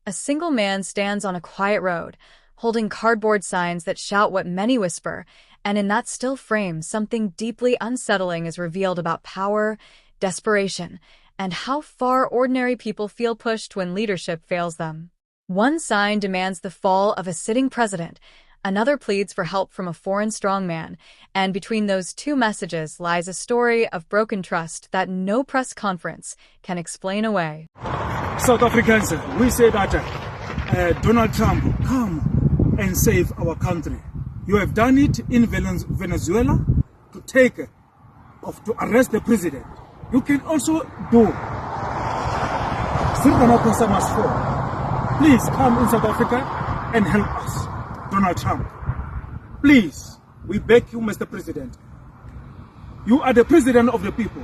A single man stands on a quiet road, holding cardboard signs that shout what many whisper, and in that still frame, something deeply unsettling is revealed about power, desperation, and how far ordinary people feel pushed when leadership fails them. One sign demands the fall of a sitting president, another pleads for help from a foreign strongman, and between those two messages lies a story of broken trust that no press conference can explain away. South Africans, we say that Donald Trump, come and save our country. You have done it in Venezuela to arrest the president. You can also do Ramaphosa must fall. Please come in South Africa and help us, Donald Trump. Please, we beg you, Mr. President. You are the president of the people.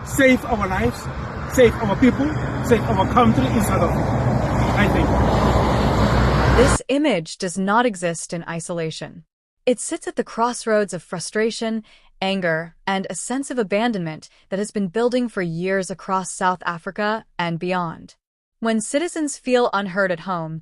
Save our lives, save our people, save our country in South Africa. I think. This image does not exist in isolation. It sits at the crossroads of frustration, anger, and a sense of abandonment that has been building for years across South Africa and beyond. When citizens feel unheard at home,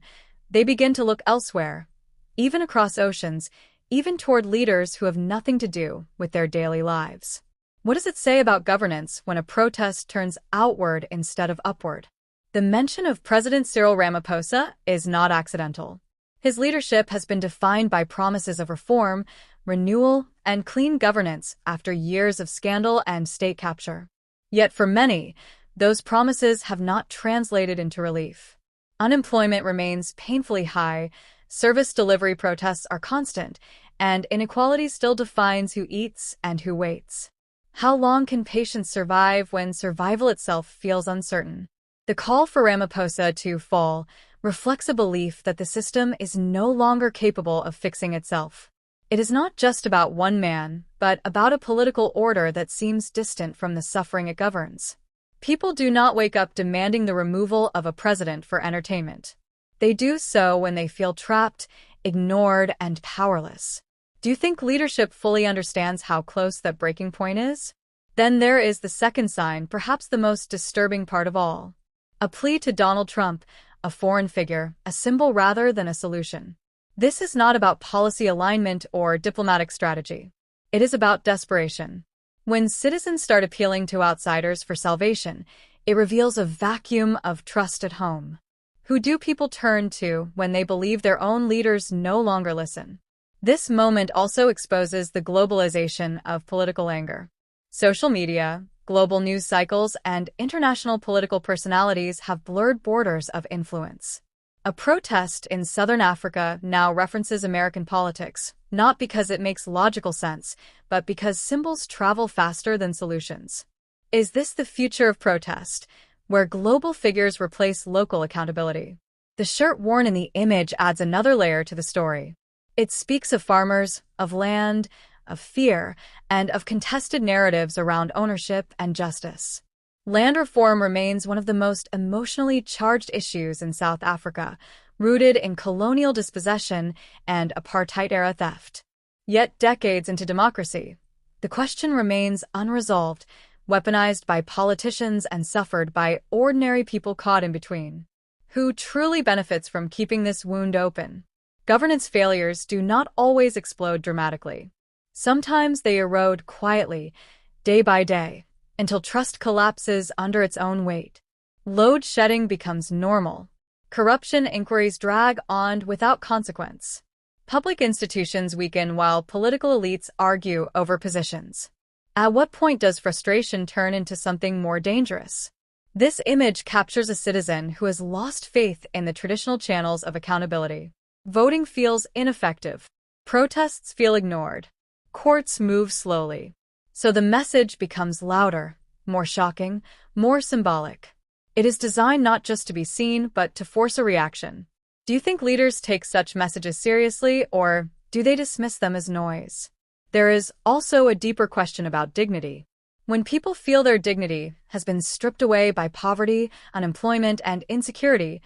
they begin to look elsewhere, even across oceans, even toward leaders who have nothing to do with their daily lives. What does it say about governance when a protest turns outward instead of upward? The mention of President Cyril Ramaphosa is not accidental. His leadership has been defined by promises of reform, renewal, and clean governance after years of scandal and state capture. Yet for many, those promises have not translated into relief. Unemployment remains painfully high, service delivery protests are constant, and inequality still defines who eats and who waits. How long can patience survive when survival itself feels uncertain? The call for Ramaphosa to fall reflects a belief that the system is no longer capable of fixing itself. It is not just about one man, but about a political order that seems distant from the suffering it governs. People do not wake up demanding the removal of a president for entertainment. They do so when they feel trapped, ignored, and powerless. Do you think leadership fully understands how close that breaking point is? Then there is the second sign, perhaps the most disturbing part of all. A plea to Donald Trump, a foreign figure, a symbol rather than a solution. This is not about policy alignment or diplomatic strategy. It is about desperation. When citizens start appealing to outsiders for salvation, it reveals a vacuum of trust at home. Who do people turn to when they believe their own leaders no longer listen? This moment also exposes the globalization of political anger. Social media, global news cycles, and international political personalities have blurred borders of influence. A protest in southern Africa now references American politics, not because it makes logical sense, but because symbols travel faster than solutions. Is this the future of protest, where global figures replace local accountability? The shirt worn in the image adds another layer to the story. It speaks of farmers, of land, of fear, and of contested narratives around ownership and justice. Land reform remains one of the most emotionally charged issues in South Africa, rooted in colonial dispossession and apartheid-era theft. Yet decades into democracy, the question remains unresolved, weaponized by politicians and suffered by ordinary people caught in between. Who truly benefits from keeping this wound open? Governance failures do not always explode dramatically. Sometimes they erode quietly, day by day, until trust collapses under its own weight. Load shedding becomes normal. Corruption inquiries drag on without consequence. Public institutions weaken while political elites argue over positions. At what point does frustration turn into something more dangerous? This image captures a citizen who has lost faith in the traditional channels of accountability. Voting feels ineffective. Protests feel ignored. Courts move slowly. So the message becomes louder, more shocking, more symbolic. It is designed not just to be seen, but to force a reaction. Do you think leaders take such messages seriously, or do they dismiss them as noise? There is also a deeper question about dignity. When people feel their dignity has been stripped away by poverty, unemployment, and insecurity,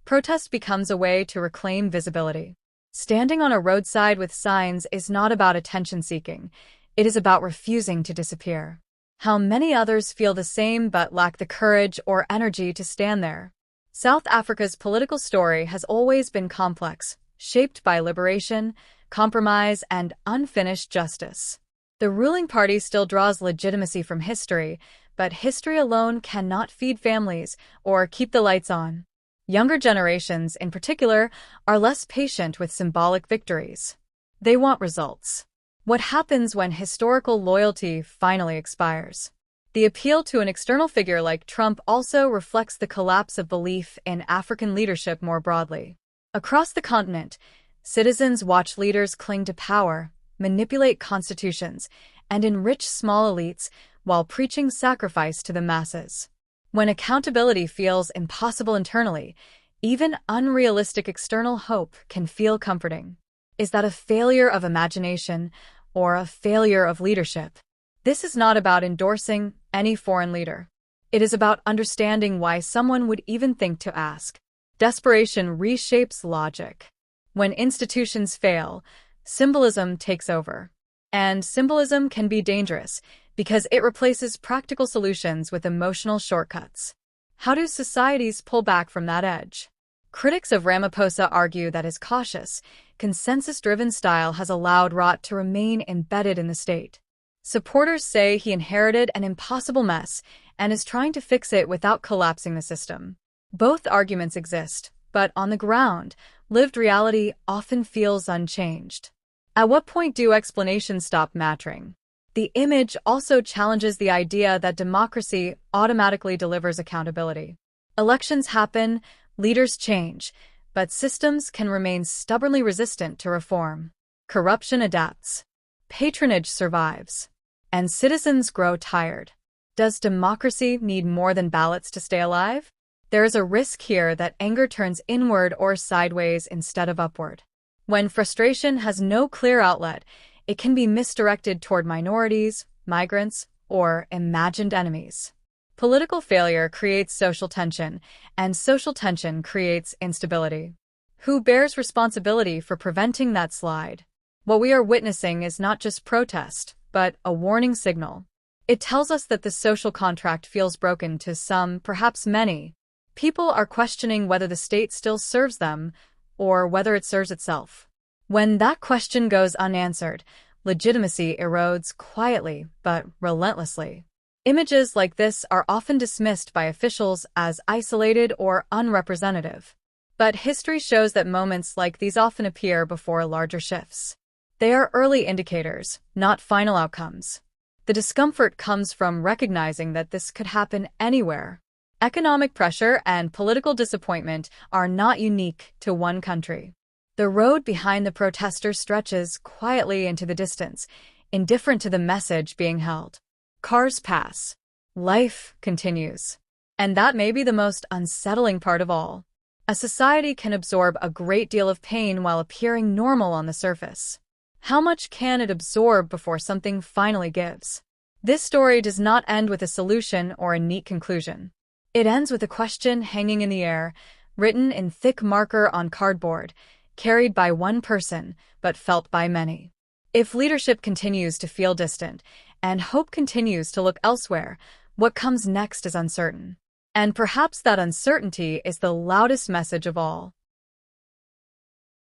protest becomes a way to reclaim visibility. Standing on a roadside with signs is not about attention-seeking. It is about refusing to disappear. How many others feel the same but lack the courage or energy to stand there? South Africa's political story has always been complex, shaped by liberation, compromise, and unfinished justice. The ruling party still draws legitimacy from history, but history alone cannot feed families or keep the lights on. Younger generations, in particular, are less patient with symbolic victories. They want results. What happens when historical loyalty finally expires? The appeal to an external figure like Trump also reflects the collapse of belief in African leadership more broadly. Across the continent, citizens watch leaders cling to power, manipulate constitutions, and enrich small elites while preaching sacrifice to the masses. When accountability feels impossible internally, even unrealistic external hope can feel comforting. Is that a failure of imagination or a failure of leadership? This is not about endorsing any foreign leader. It is about understanding why someone would even think to ask. Desperation reshapes logic. When institutions fail, symbolism takes over. And symbolism can be dangerous because it replaces practical solutions with emotional shortcuts. How do societies pull back from that edge? Critics of Ramaphosa argue that his cautious, consensus-driven style has allowed rot to remain embedded in the state. Supporters say he inherited an impossible mess and is trying to fix it without collapsing the system. Both arguments exist, but on the ground, lived reality often feels unchanged. At what point do explanations stop mattering? The image also challenges the idea that democracy automatically delivers accountability. Elections happen, leaders change, but systems can remain stubbornly resistant to reform. Corruption adapts. Patronage survives. And citizens grow tired. Does democracy need more than ballots to stay alive? There is a risk here that anger turns inward or sideways instead of upward. When frustration has no clear outlet, it can be misdirected toward minorities, migrants, or imagined enemies. Political failure creates social tension, and social tension creates instability. Who bears responsibility for preventing that slide? What we are witnessing is not just protest, but a warning signal. It tells us that the social contract feels broken to some, perhaps many. People are questioning whether the state still serves them, or whether it serves itself. When that question goes unanswered, legitimacy erodes quietly but relentlessly. Images like this are often dismissed by officials as isolated or unrepresentative. But history shows that moments like these often appear before larger shifts. They are early indicators, not final outcomes. The discomfort comes from recognizing that this could happen anywhere. Economic pressure and political disappointment are not unique to one country. The road behind the protesters stretches quietly into the distance, indifferent to the message being held. Cars pass. Life continues. And that may be the most unsettling part of all. A society can absorb a great deal of pain while appearing normal on the surface. How much can it absorb before something finally gives? This story does not end with a solution or a neat conclusion. It ends with a question hanging in the air, written in thick marker on cardboard, carried by one person, but felt by many. If leadership continues to feel distant, and hope continues to look elsewhere, what comes next is uncertain. And perhaps that uncertainty is the loudest message of all.